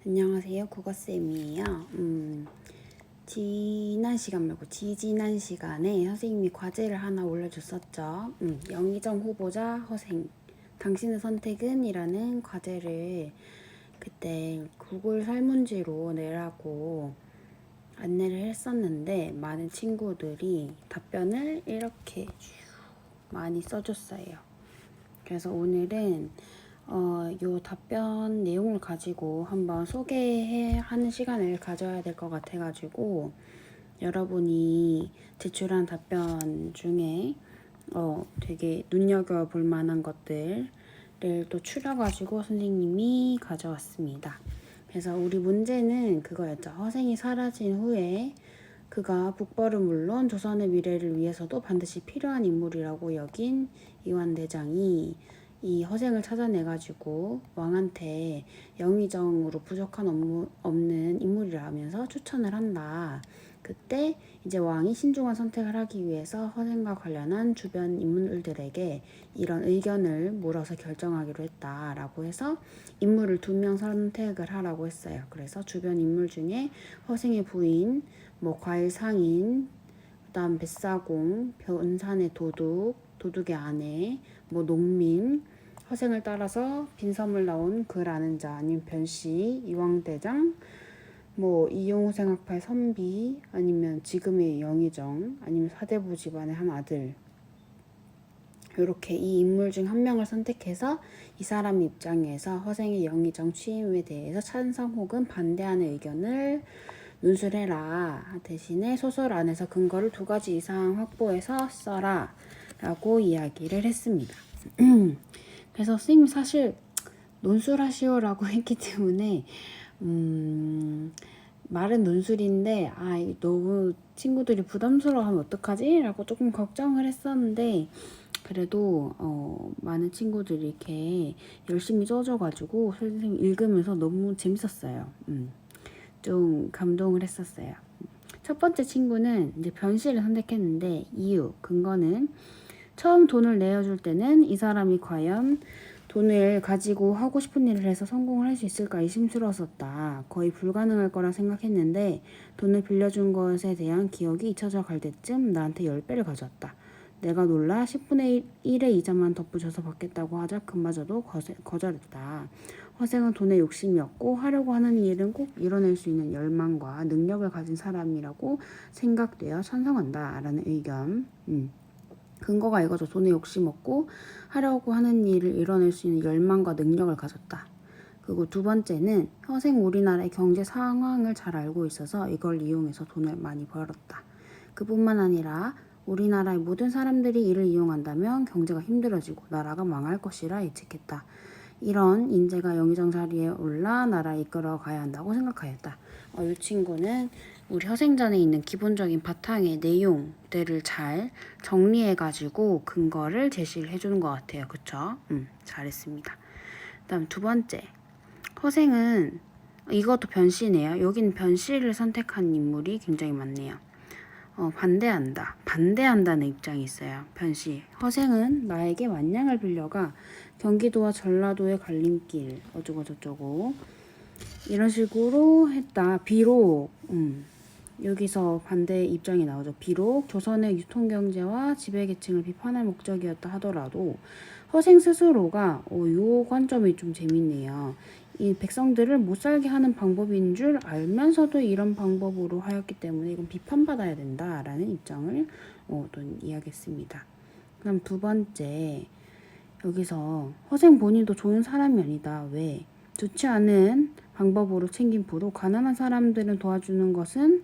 안녕하세요. 국어쌤이에요. 지난 시간 말고 지지난 시간에 선생님이 과제를 하나 올려줬었죠. 영의정 후보자 허생. 당신의 선택은? 이라는 과제를 그때 구글 설문지로 내라고 안내를 했었는데 많은 친구들이 답변을 이렇게 많이 써줬어요. 그래서 오늘은 요 답변 내용을 가지고 한번 소개하는 시간을 가져야 될 것 같아가지고 여러분이 제출한 답변 중에 되게 눈여겨볼 만한 것들을 또 추려가지고 선생님이 가져왔습니다. 그래서 우리 문제는 그거였죠. 허생이 사라진 후에 그가 북벌은 물론 조선의 미래를 위해서도 반드시 필요한 인물이라고 여긴 이완대장이 이 허생을 찾아내가지고 왕한테 영의정으로 부족한 업무 없는 인물이라면서 추천을 한다. 그때 이제 왕이 신중한 선택을 하기 위해서 허생과 관련한 주변 인물들에게 이런 의견을 물어서 결정하기로 했다라고 해서 인물을 2명 선택을 하라고 했어요. 그래서 주변 인물 중에 허생의 부인, 과일 상인, 그다음 뱃사공, 변산의 도둑, 도둑의 아내, 농민, 허생을 따라서 빈섬을 나온 글 아는 자, 아니면 변씨, 이왕대장, 이용우 생학파의 선비, 아니면 지금의 영의정, 아니면 사대부 집안의 한 아들. 이렇게 이 인물 중 한 명을 선택해서 이 사람 입장에서 허생의 영의정 취임에 대해서 찬성 혹은 반대하는 의견을 논술해라. 대신에 소설 안에서 근거를 2가지 이상 확보해서 써라 라고 이야기를 했습니다. 그래서 선생님 사실 논술하시오라고 했기 때문에 말은 논술인데 너무 친구들이 부담스러워하면 어떡하지? 라고 조금 걱정을 했었는데 그래도 많은 친구들이 이렇게 열심히 써줘가지고 선생님 읽으면서 너무 재밌었어요. 좀 감동을 했었어요. 첫 번째 친구는 이제 변씨를 선택했는데 이유, 근거는 처음 돈을 내어줄 때는 이 사람이 과연 돈을 가지고 하고 싶은 일을 해서 성공을 할 수 있을까 의심스러웠었다. 거의 불가능할 거라 생각했는데 돈을 빌려준 것에 대한 기억이 잊혀져 갈 때쯤 나한테 10배를 가져왔다. 내가 놀라 10분의 1의 이자만 덧붙여서 받겠다고 하자 그마저도 거절했다. 허생은 돈에 욕심이 없고 하려고 하는 일은 꼭 이뤄낼 수 있는 열망과 능력을 가진 사람이라고 생각되어 찬성한다. 라는 의견. 근거가 이거죠. 돈에 욕심 없고 하려고 하는 일을 이뤄낼 수 있는 열망과 능력을 가졌다. 그리고 2번째는 허생 우리나라의 경제 상황을 잘 알고 있어서 이걸 이용해서 돈을 많이 벌었다. 그뿐만 아니라 우리나라의 모든 사람들이 이를 이용한다면 경제가 힘들어지고 나라가 망할 것이라 예측했다. 이런 인재가 영의정 자리에 올라 나라를 이끌어 가야 한다고 생각하였다. 이 친구는 우리 허생전에 있는 기본적인 바탕의 내용들을 잘 정리해가지고 근거를 제시를 해주는 것 같아요. 그쵸? 잘했습니다. 그다음 2번째. 허생은 이것도 변씨네요. 여긴 변씨를 선택한 인물이 굉장히 많네요. 반대한다. 반대한다는 입장이 있어요. 변씨. 허생은 나에게 완양을 빌려가 경기도와 전라도의 갈림길 어쩌고 저쩌고 이런 식으로 했다. 비록 여기서 반대 입장이 나오죠. 비록 조선의 유통경제와 지배계층을 비판할 목적이었다 하더라도 허생 스스로가 요 관점이 좀 재밌네요. 이 백성들을 못살게 하는 방법인 줄 알면서도 이런 방법으로 하였기 때문에 이건 비판받아야 된다라는 입장을 또 이야기했습니다. 그럼 2번째, 여기서 허생 본인도 좋은 사람이 아니다. 왜? 좋지 않은 방법으로 챙긴 부로 가난한 사람들을 도와주는 것은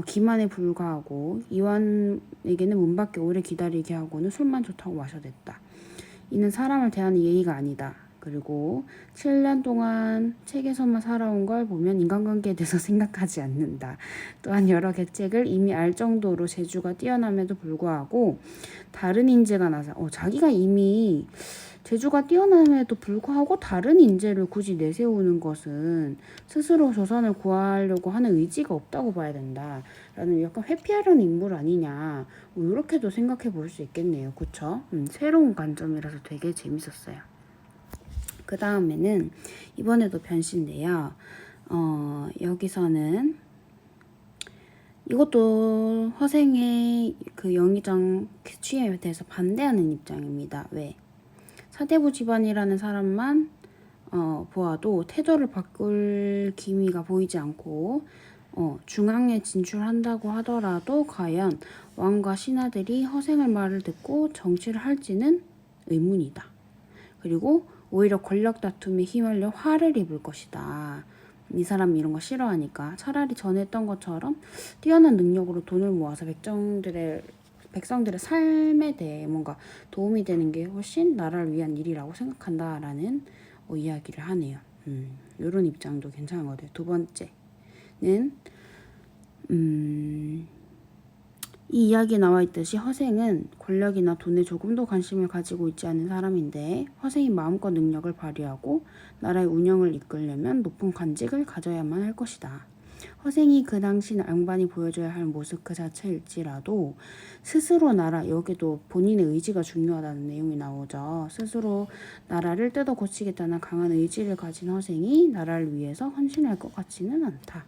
기만에 불과하고 이완에게는 문 밖에 오래 기다리게 하고는 술만 좋다고 마셔댔다. 이는 사람을 대하는 예의가 아니다. 그리고 7년 동안 책에서만 살아온 걸 보면 인간관계에 대해서 생각하지 않는다. 또한 여러 계책을 이미 알 정도로 재주가 뛰어남에도 불구하고 다른 인재가 나서 자기가 이미 재주가 뛰어남에도 불구하고 다른 인재를 굳이 내세우는 것은 스스로 조선을 구하려고 하는 의지가 없다고 봐야 된다. 라는 약간 회피하려는 인물 아니냐. 이렇게도 생각해 볼 수 있겠네요. 그쵸? 새로운 관점이라서 되게 재밌었어요. 그 다음에는 이번에도 변씨인데요. 여기서는 이것도 허생의 그 영의정 취임에 대해서 반대하는 입장입니다. 왜? 사대부 집안이라는 사람만 보아도 태도를 바꿀 기미가 보이지 않고 중앙에 진출한다고 하더라도 과연 왕과 신하들이 허생의 말을 듣고 정치를 할지는 의문이다. 그리고 오히려 권력 다툼에 휘말려 화를 입을 것이다. 이 사람이 이런 거 싫어하니까 차라리 전에 했던 것처럼 뛰어난 능력으로 돈을 모아서 백성들의 삶에 대해 뭔가 도움이 되는 게 훨씬 나라를 위한 일이라고 생각한다라는 이야기를 하네요. 이런 입장도 괜찮은 것 같아요. 두 번째는 이 이야기에 나와 있듯이 허생은 권력이나 돈에 조금도 관심을 가지고 있지 않은 사람인데 허생이 마음껏 능력을 발휘하고 나라의 운영을 이끌려면 높은 관직을 가져야만 할 것이다. 허생이 그 당시 양반이 보여줘야 할 모습 그 자체일지라도 스스로 여기도 본인의 의지가 중요하다는 내용이 나오죠. 스스로 나라를 뜯어 고치겠다는 강한 의지를 가진 허생이 나라를 위해서 헌신할 것 같지는 않다.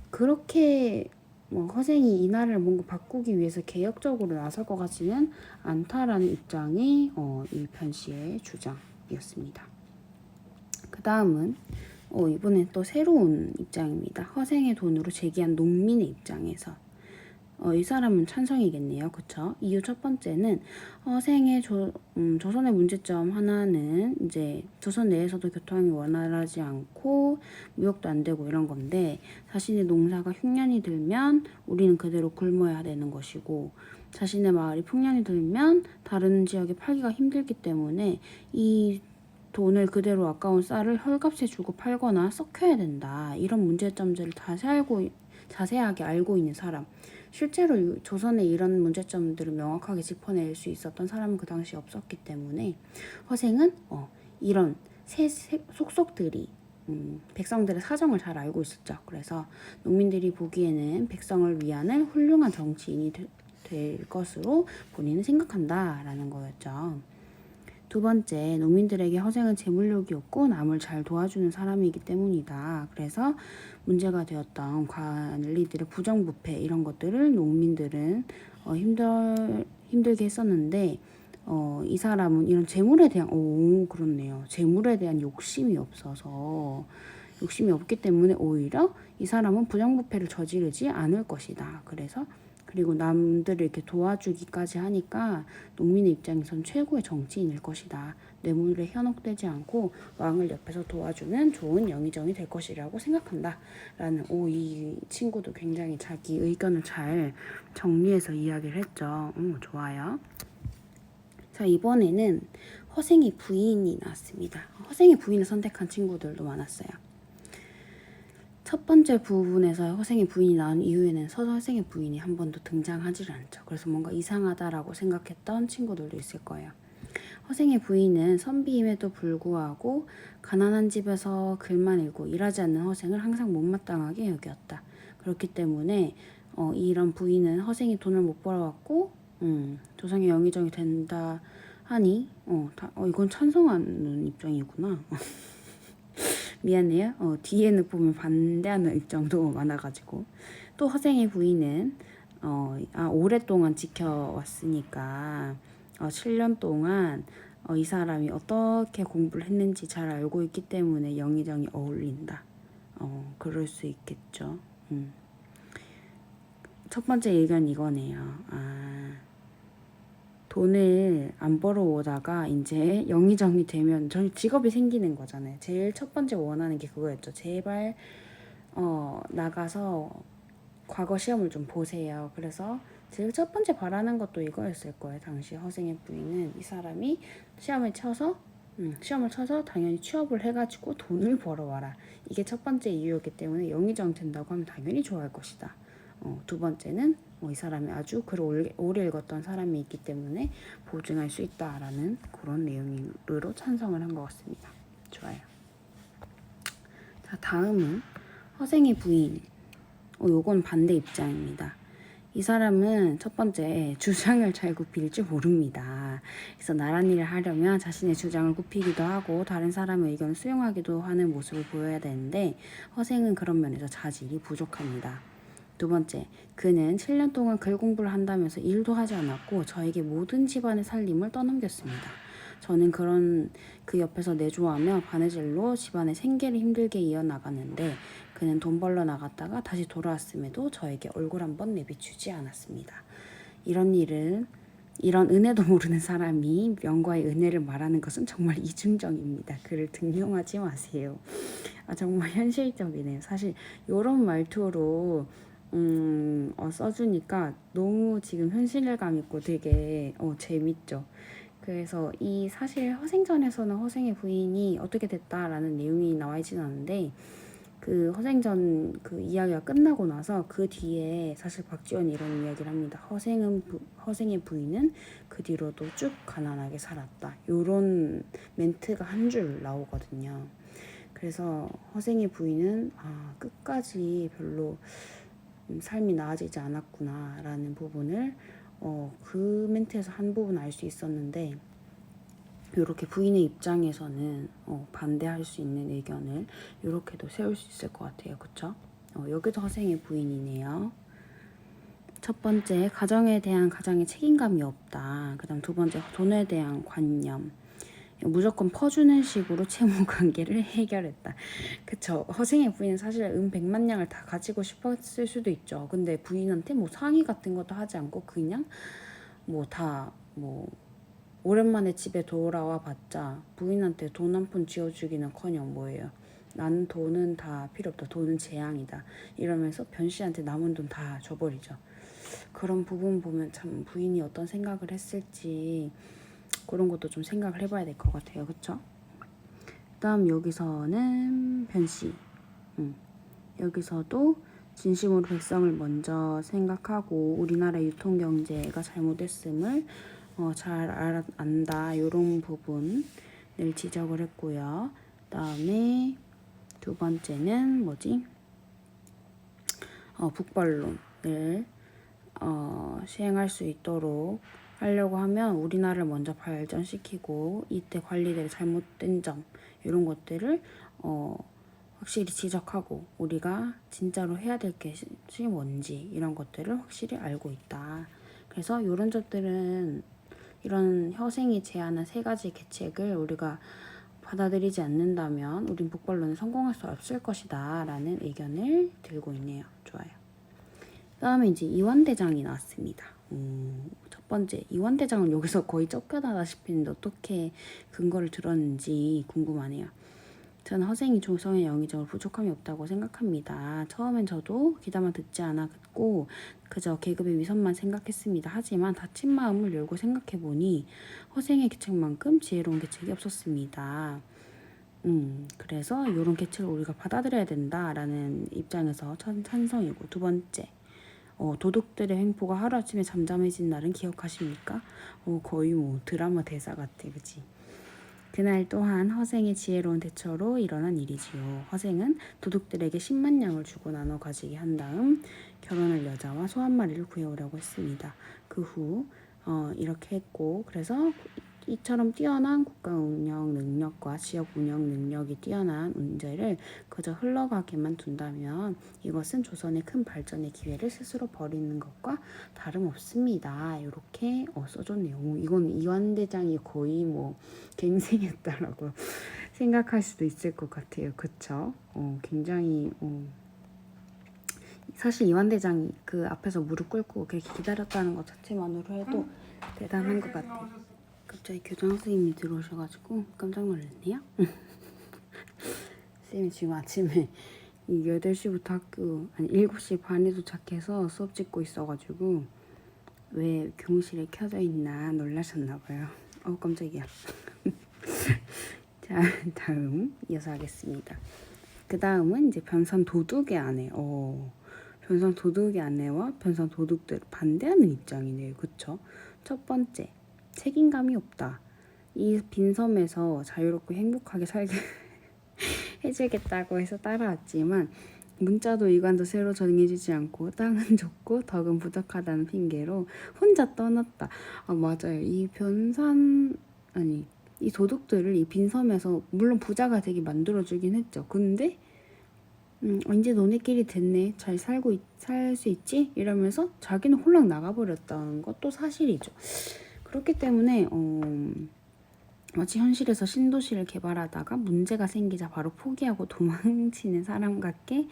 그렇게 허생이 이 나라를 뭔가 바꾸기 위해서 개혁적으로 나설 것 같지는 않다라는 입장이 일편 씨의 주장이었습니다. 그 다음은 이번엔 또 새로운 입장입니다. 허생의 돈으로 재기한 농민의 입장에서 이 사람은 찬성이겠네요. 그쵸? 이유 첫 번째는 허생의 조선의 문제점 하나는 이제 조선 내에서도 교통이 원활하지 않고 무역도 안 되고 이런 건데 자신의 농사가 흉년이 들면 우리는 그대로 굶어야 되는 것이고 자신의 마을이 풍년이 들면 다른 지역에 팔기가 힘들기 때문에 이 돈을 그대로 아까운 쌀을 헐값에 주고 팔거나 썩혀야 된다. 이런 문제점들을 자세하게 알고 있는 사람. 실제로 조선에 이런 문제점들을 명확하게 짚어낼 수 있었던 사람은 그 당시 없었기 때문에 허생은 이런 속속들이 백성들의 사정을 잘 알고 있었죠. 그래서 농민들이 보기에는 백성을 위하는 훌륭한 정치인이 될 것으로 본인은 생각한다라는 거였죠. 두 번째, 농민들에게 허생은 재물욕이 없고 남을 잘 도와주는 사람이기 때문이다. 그래서 문제가 되었던 관리들의 부정부패 이런 것들을 농민들은 힘들게 했었는데 이 사람은 이런 재물에 대한 그렇네요. 재물에 대한 욕심이 없기 때문에 오히려 이 사람은 부정부패를 저지르지 않을 것이다. 그리고 남들을 이렇게 도와주기까지 하니까 농민의 입장에선 최고의 정치인일 것이다. 뇌물에 현혹되지 않고 왕을 옆에서 도와주는 좋은 영의정이 될 것이라고 생각한다. 라는 이 친구도 굉장히 자기 의견을 잘 정리해서 이야기를 했죠. 좋아요. 자, 이번에는 허생의 부인이 나왔습니다. 허생의 부인을 선택한 친구들도 많았어요. 첫 번째 부분에서 허생의 부인이 나온 이후에는 허생의 부인이 한 번도 등장하지 않죠. 그래서 뭔가 이상하다라고 생각했던 친구들도 있을 거예요. 허생의 부인은 선비임에도 불구하고 가난한 집에서 글만 읽고 일하지 않는 허생을 항상 못마땅하게 여겼다. 그렇기 때문에 이런 부인은 허생이 돈을 못 벌어왔고 조상의 영의정이 된다 하니 이건 찬성하는 입장이구나. 미안해요. 뒤에는 보면 반대하는 입장도 많아가지고 또 허생의 부인은 오랫동안 지켜왔으니까 7년 동안 이 사람이 어떻게 공부를 했는지 잘 알고 있기 때문에 영의정이 어울린다. 그럴 수 있겠죠. 첫 번째 의견 이거네요. 돈을 안 벌어오다가 이제 영의정이 되면 저희 직업이 생기는 거잖아요. 제일 첫 번째 원하는 게 그거였죠. 제발 나가서 과거 시험을 좀 보세요. 그래서 제일 첫 번째 바라는 것도 이거였을 거예요. 당시 허생의 부인은 이 사람이 시험을 쳐서 당연히 취업을 해가지고 돈을 벌어와라. 이게 첫 번째 이유였기 때문에 영의정 된다고 하면 당연히 좋아할 것이다. 두 번째는 이 사람이 아주 글을 오래 읽었던 사람이 있기 때문에 보증할 수 있다라는 그런 내용으로 찬성을 한 것 같습니다. 좋아요. 자, 다음은 허생의 부인. 요건 반대 입장입니다. 이 사람은 첫 번째 주장을 잘 굽힐 줄 모릅니다. 그래서 나란 일을 하려면 자신의 주장을 굽히기도 하고 다른 사람의 의견을 수용하기도 하는 모습을 보여야 되는데 허생은 그런 면에서 자질이 부족합니다. 두 번째, 그는 7년 동안 글 공부를 한다면서 일도 하지 않았고 저에게 모든 집안의 살림을 떠넘겼습니다. 저는 그 옆에서 내조하며 바느질로 집안의 생계를 힘들게 이어나갔는데 그는 돈 벌러 나갔다가 다시 돌아왔음에도 저에게 얼굴 한번 내비추지 않았습니다. 이런 은혜도 모르는 사람이 명과의 은혜를 말하는 것은 정말 이중적입니다. 그를 등용하지 마세요. 정말 현실적이네요. 사실 이런 말투로 써주니까 너무 지금 현실감 있고 되게 재밌죠. 그래서 이 사실 허생전에서는 허생의 부인이 어떻게 됐다라는 내용이 나와 있지는 않은데 그 허생전 그 이야기가 끝나고 나서 그 뒤에 사실 박지원이 이런 이야기를 합니다. 허생의 부인은 그 뒤로도 쭉 가난하게 살았다. 요런 멘트가 한 줄 나오거든요. 그래서 허생의 부인은 끝까지 별로 삶이 나아지지 않았구나라는 부분을 그 멘트에서 한 부분 알 수 있었는데 이렇게 부인의 입장에서는 반대할 수 있는 의견을 이렇게도 세울 수 있을 것 같아요. 그쵸? 여기도 허생의 부인이네요. 첫 번째, 가정에 대한 가장의 책임감이 없다. 그 다음 두 번째, 돈에 대한 관념. 무조건 퍼주는 식으로 채무 관계를 해결했다. 그쵸. 허생의 부인은 사실 백만냥을 다 가지고 싶었을 수도 있죠. 근데 부인한테 뭐 상의 같은 것도 하지 않고 그냥 오랜만에 집에 돌아와 봤자 부인한테 돈 한 푼 쥐어주기는커녕 뭐예요. 나는 돈은 다 필요 없다. 돈은 재앙이다. 이러면서 변 씨한테 남은 돈 다 줘버리죠. 그런 부분 보면 참 부인이 어떤 생각을 했을지 그런 것도 좀 생각을 해봐야 될 것 같아요. 그쵸? 그다음 여기서는 변 씨. 여기서도 진심으로 백성을 먼저 생각하고 우리나라 유통경제가 잘못됐음을 잘 안다. 이런 부분을 지적을 했고요. 그다음에 두 번째는 북벌론을 시행할 수 있도록 하려고 하면 우리나라를 먼저 발전시키고 이때 관리들의 잘못된 점 이런 것들을 확실히 지적하고 우리가 진짜로 해야 될 것이 뭔지 이런 것들을 확실히 알고 있다. 그래서 이런 점들은 이런 허생이 제안한 3가지 계책을 우리가 받아들이지 않는다면 우린 북벌론에 성공할 수 없을 것이다 라는 의견을 들고 있네요. 좋아요. 그 다음에 이제 이완대장이 나왔습니다. 첫 번째, 이완대장은 여기서 거의 쫓겨나다시피 했는데 어떻게 근거를 들었는지 궁금하네요. 저는 허생이 조성의 영의적으로 부족함이 없다고 생각합니다. 처음엔 저도 귀담아 듣지 않았고 그저 계급의 위선만 생각했습니다. 하지만 다친 마음을 열고 생각해보니 허생의 계책만큼 지혜로운 계책이 없었습니다. 그래서 이런 계책을 우리가 받아들여야 된다라는 입장에서 찬성이고 두 번째, 도둑들의 횡포가 하루아침에 잠잠해진 날은 기억하십니까? 거의 드라마 대사 같아, 그치? 그날 또한 허생의 지혜로운 대처로 일어난 일이지요. 허생은 도둑들에게 10만냥을 주고 나눠 가지게 한 다음 결혼할 여자와 소 한 마리를 구해오려고 했습니다. 그 후 이렇게 했고 그래서 이처럼 뛰어난 국가 운영 능력과 지역 운영 능력이 뛰어난 운제를 그저 흘러가게만 둔다면 이것은 조선의 큰 발전의 기회를 스스로 버리는 것과 다름없습니다. 이렇게 써줬네요. 이건 이완대장이 거의 갱생했다라고 생각할 수도 있을 것 같아요. 그쵸? 굉장히 사실 이완대장이 그 앞에서 무릎 꿇고 그렇게 기다렸다는 것 자체만으로 해도 대단한 것 같아요. 갑자기 교장 선생님이 들어오셔가지고 깜짝 놀랐네요. 쌤이 지금 아침에 8시부터 학교 7시 반에 도착해서 수업 찍고 있어가지고 왜 교무실에 켜져 있나 놀라셨나봐요. 깜짝이야. 자, 다음 이어서 하겠습니다. 그 다음은 이제 변산 도둑의 아내. 변산 도둑의 아내와 변산 도둑들 반대하는 입장이네요. 그쵸? 첫 번째, 책임감이 없다. 이 빈섬에서 자유롭고 행복하게 살게 해주겠다고 해서 따라왔지만 문자도 이관도 새로 정해지지 않고 땅은 좁고 덕은 부족하다는 핑계로 혼자 떠났다. 아 맞아요. 이 도둑들을 이 빈섬에서 물론 부자가 되게 만들어주긴 했죠. 근데 이제 너네끼리 됐네. 잘 살 수 있지? 이러면서 자기는 홀랑 나가버렸다는 것도 사실이죠. 그렇기 때문에 마치 현실에서 신도시를 개발하다가 문제가 생기자 바로 포기하고 도망치는 사람 같게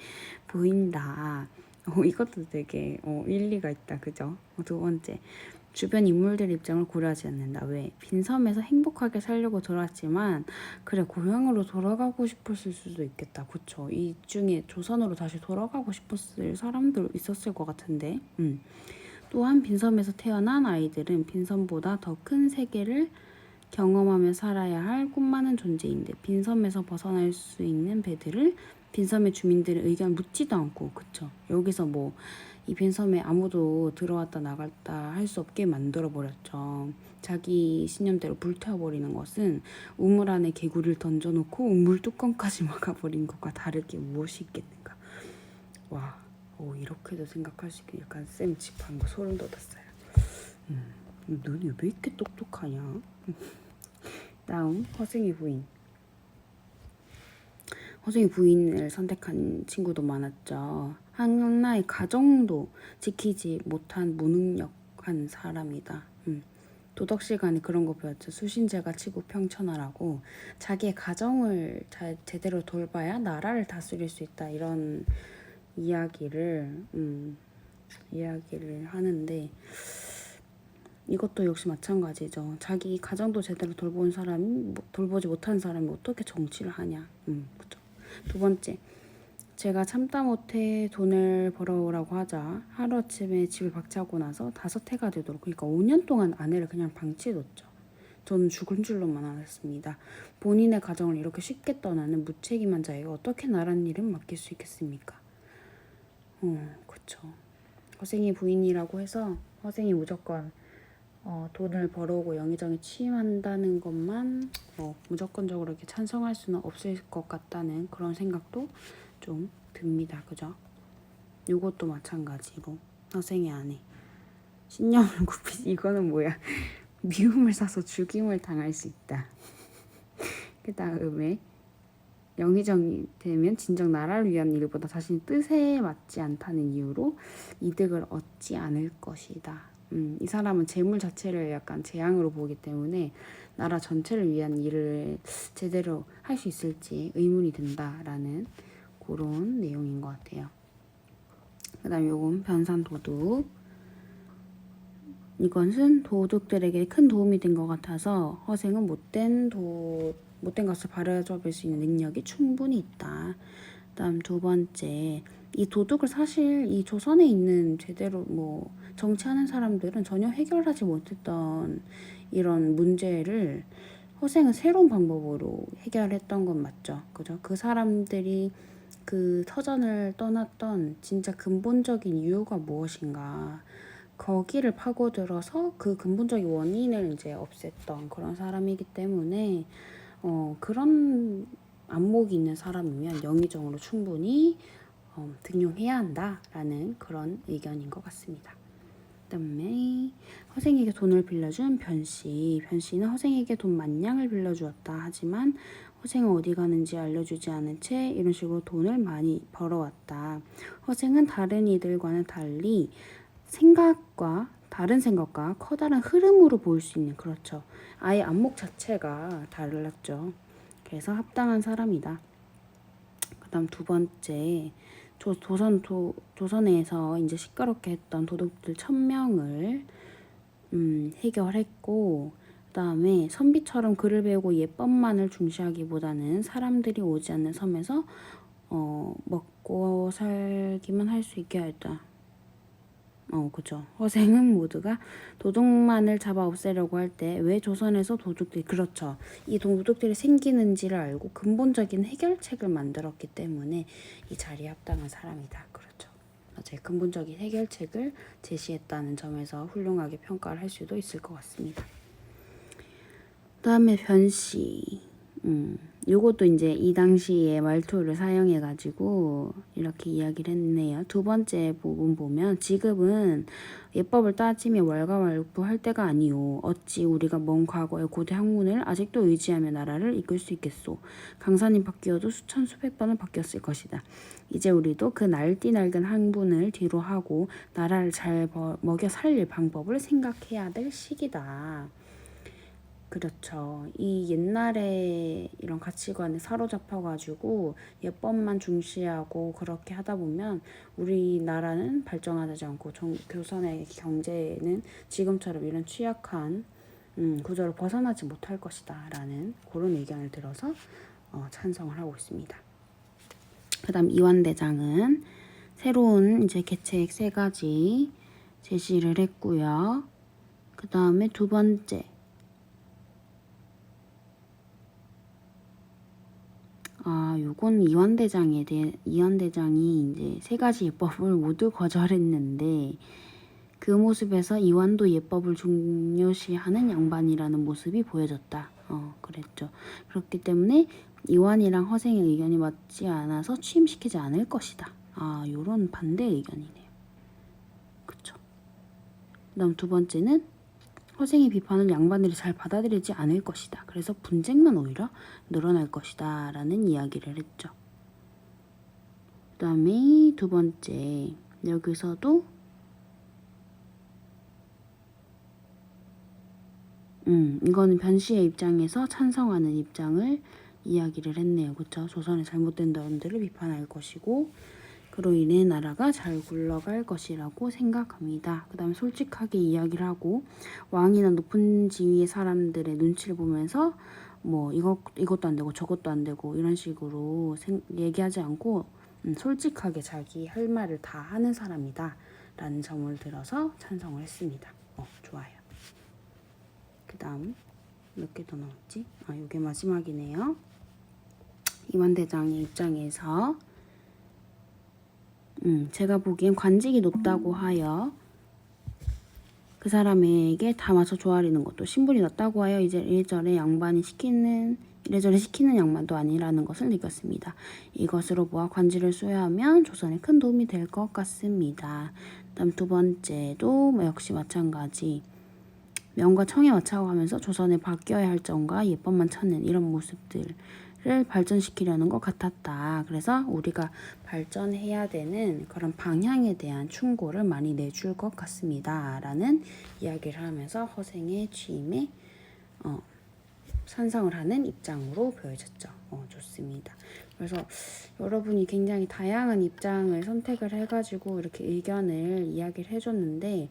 보인다. 이것도 되게 일리가 있다. 그죠? 두 번째, 주변 인물들 입장을 고려하지 않는다. 왜? 빈섬에서 행복하게 살려고 돌아왔지만 그래 고향으로 돌아가고 싶었을 수도 있겠다. 그쵸? 이 중에 조선으로 다시 돌아가고 싶었을 사람들 있었을 것 같은데 또한 빈섬에서 태어난 아이들은 빈섬보다 더 큰 세계를 경험하며 살아야 할 꿈 많은 존재인데 빈섬에서 벗어날 수 있는 배들을 빈섬의 주민들의 의견 묻지도 않고 그쵸 여기서 뭐 이 빈섬에 아무도 들어왔다 나갔다 할 수 없게 만들어 버렸죠. 자기 신념대로 불태워버리는 것은 우물 안에 개구리를 던져놓고 우물 뚜껑까지 막아버린 것과 다르게 무엇이 있겠는가. 와, 이렇게도 생각할 수 있게 약간 쌤 집한 거 소름 돋았어요. 눈이 왜 이렇게 똑똑하냐? 다음 허승이 부인. 허승이 부인을 선택한 친구도 많았죠. 하나의 가정도 지키지 못한 무능력한 사람이다. 도덕 시간에 그런 거 배웠죠. 수신제가 치고 평천하라고 자기의 가정을 제대로 돌봐야 나라를 다스릴 수 있다 이런 이야기를 하는데 이것도 역시 마찬가지죠. 자기 가정도 제대로 돌보지 못한 사람이 어떻게 정치를 하냐. 그죠. 두 번째, 제가 참다 못해 돈을 벌어오라고 하자 하루아침에 집을 박차고 나서 5해가 되도록 그러니까 5년 동안 아내를 그냥 방치해뒀죠. 저는 죽은 줄로만 알았습니다. 본인의 가정을 이렇게 쉽게 떠나는 무책임한 자에게 어떻게 나란 일은 맡길 수 있겠습니까? 그쵸. 허생이 부인이라고 해서 허생이 무조건 돈을 벌어오고 영의정에 취임한다는 것만 무조건적으로 이렇게 찬성할 수는 없을 것 같다는 그런 생각도 좀 듭니다. 그죠? 이것도 마찬가지로 허생의 아내 신념을 굽히지 이거는 뭐야 미움을 사서 죽임을 당할 수 있다. 그 다음에 영의정이 되면 진정 나라를 위한 일보다 자신의 뜻에 맞지 않다는 이유로 이득을 얻지 않을 것이다. 이 사람은 재물 자체를 약간 재앙으로 보기 때문에 나라 전체를 위한 일을 제대로 할 수 있을지 의문이 든다라는 그런 내용인 것 같아요. 그 다음 요건 변산도둑. 이것은 도둑들에게 큰 도움이 된 것 같아서 허생은 못된 것을 바로잡을 수 있는 능력이 충분히 있다. 그다음 두 번째, 이 도둑을 사실 이 조선에 있는 제대로 뭐 정치하는 사람들은 전혀 해결하지 못했던 이런 문제를 허생은 새로운 방법으로 해결했던 건 맞죠. 그죠? 그 사람들이 그 터전을 떠났던 진짜 근본적인 이유가 무엇인가. 거기를 파고들어서 그 근본적인 원인을 이제 없앴던 그런 사람이기 때문에 그런 안목이 있는 사람이면 영의정으로 충분히 등용해야 한다라는 그런 의견인 것 같습니다. 그다음에 허생에게 돈을 빌려준 변씨. 변씨는 허생에게 돈 만냥을 빌려주었다. 하지만 허생은 어디 가는지 알려주지 않은 채 이런 식으로 돈을 많이 벌어왔다. 허생은 다른 이들과는 달리 다른 생각과 커다란 흐름으로 보일 수 있는 그렇죠. 아예 안목 자체가 달랐죠. 그래서 합당한 사람이다. 그다음 두 번째 조선에서 이제 시끄럽게 했던 도둑들 1000명을 해결했고 그다음에 선비처럼 글을 배우고 예법만을 중시하기보다는 사람들이 오지 않는 섬에서 먹고 살기만 할 수 있게 하였다. 그죠. 허생은 모두가 도둑만을 잡아 없애려고 할 때 왜 조선에서 그렇죠. 이 도둑들이 생기는지를 알고 근본적인 해결책을 만들었기 때문에 이 자리에 합당한 사람이다. 그렇죠. 맞아요. 근본적인 해결책을 제시했다는 점에서 훌륭하게 평가를 할 수도 있을 것 같습니다. 그 다음에 변씨. 요것도 이제 이 당시에 말투를 사용해가지고 이렇게 이야기를 했네요. 두 번째 부분 보면 지금은 예법을 따지며 왈가왈부할 때가 아니오. 어찌 우리가 먼 과거의 고대 학문을 아직도 의지하며 나라를 이끌 수 있겠소. 강사님 바뀌어도 수천 수백 번은 바뀌었을 것이다. 이제 우리도 그 날뛰 낡은 학문을 뒤로 하고 나라를 잘 먹여 살릴 방법을 생각해야 될 시기다. 그렇죠. 이 옛날에 이런 가치관에 사로잡혀가지고 예법만 중시하고 그렇게 하다 보면 우리나라는 발전하지 않고 교선의 경제는 지금처럼 이런 취약한 구조를 벗어나지 못할 것이다 라는 그런 의견을 들어서 찬성을 하고 있습니다. 그 다음 이완대장은 새로운 이제 계책 3가지 제시를 했고요. 그 다음에 두 번째 요건 이완대장이 이제 3가지 예법을 모두 거절했는데 그 모습에서 이완도 예법을 중요시하는 양반이라는 모습이 보여졌다. 그랬죠. 그렇기 때문에 이완이랑 허생의 의견이 맞지 않아서 취임시키지 않을 것이다. 요런 반대 의견이네요. 그쵸. 그 다음 두 번째는 허생의 비판을 양반들이 잘 받아들이지 않을 것이다. 그래서 분쟁만 오히려 늘어날 것이다. 라는 이야기를 했죠. 그 다음에 두 번째, 여기서도 이거는 변씨의 입장에서 찬성하는 입장을 이야기를 했네요. 그쵸? 조선의 잘못된 점들을 비판할 것이고 그로 인해 나라가 잘 굴러갈 것이라고 생각합니다. 그 다음에 솔직하게 이야기를 하고 왕이나 높은 지위의 사람들의 눈치를 보면서 뭐 이것도 안 되고 저것도 안 되고 이런 식으로 얘기하지 않고 솔직하게 자기 할 말을 다 하는 사람이다 라는 점을 들어서 찬성을 했습니다. 좋아요. 그 다음 몇 개 더 나왔지? 이게 마지막이네요. 이완대장의 입장에서 제가 보기엔 관직이 높다고 하여 그 사람에게 다 맞춰 조아리는 것도 신분이 낮다고 하여 이제 이래저래 시키는 양반도 아니라는 것을 느꼈습니다. 이것으로 보아 관직을 수여하면 조선에 큰 도움이 될 것 같습니다. 다음 두 번째도 역시 마찬가지. 명과 청에 맞춰가면서 조선에 바뀌어야 할 점과 예법만 찾는 이런 모습들을 발전시키려는 것 같았다. 그래서 우리가 발전해야 되는 그런 방향에 대한 충고를 많이 내줄 것 같습니다. 라는 이야기를 하면서 허생의 취임에 찬성을 하는 입장으로 보여졌죠. 좋습니다. 그래서 여러분이 굉장히 다양한 입장을 선택을 해가지고 이렇게 의견을 이야기를 해줬는데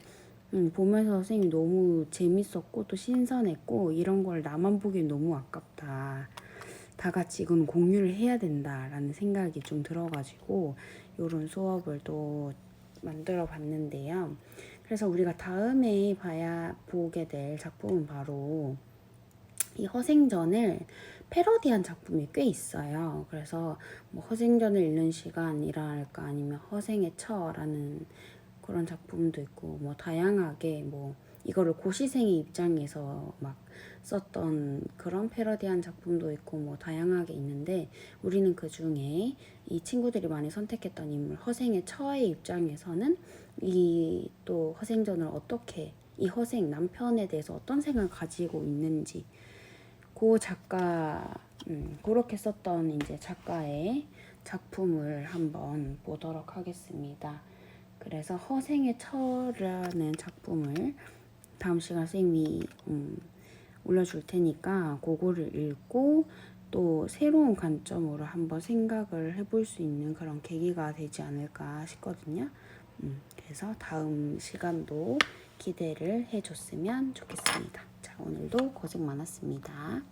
보면서 선생님이 너무 재밌었고 또 신선했고 이런 걸 나만 보기엔 너무 아깝다. 다 같이 이건 공유를 해야 된다라는 생각이 좀 들어가지고 이런 수업을 또 만들어 봤는데요. 그래서 우리가 다음에 보게 될 작품은 바로 이 허생전을 패러디한 작품이 꽤 있어요. 그래서 뭐 허생전을 읽는 시간이랄까 아니면 허생의 처라는 그런 작품도 있고 뭐 다양하게 뭐 이거를 고시생의 입장에서 막 썼던 그런 패러디한 작품도 있고 뭐 다양하게 있는데 우리는 그 중에 이 친구들이 많이 선택했던 인물 허생의 처의 입장에서는 이 또 허생전을 어떻게 이 허생 남편에 대해서 어떤 생각을 가지고 있는지 그 작가 그렇게 썼던 이제 작가의 작품을 한번 보도록 하겠습니다. 그래서 허생의 처라는 작품을 다음 시간 선생님이 올려줄 테니까 그거를 읽고 또 새로운 관점으로 한번 생각을 해볼 수 있는 그런 계기가 되지 않을까 싶거든요. 그래서 다음 시간도 기대를 해줬으면 좋겠습니다. 자, 오늘도 고생 많았습니다.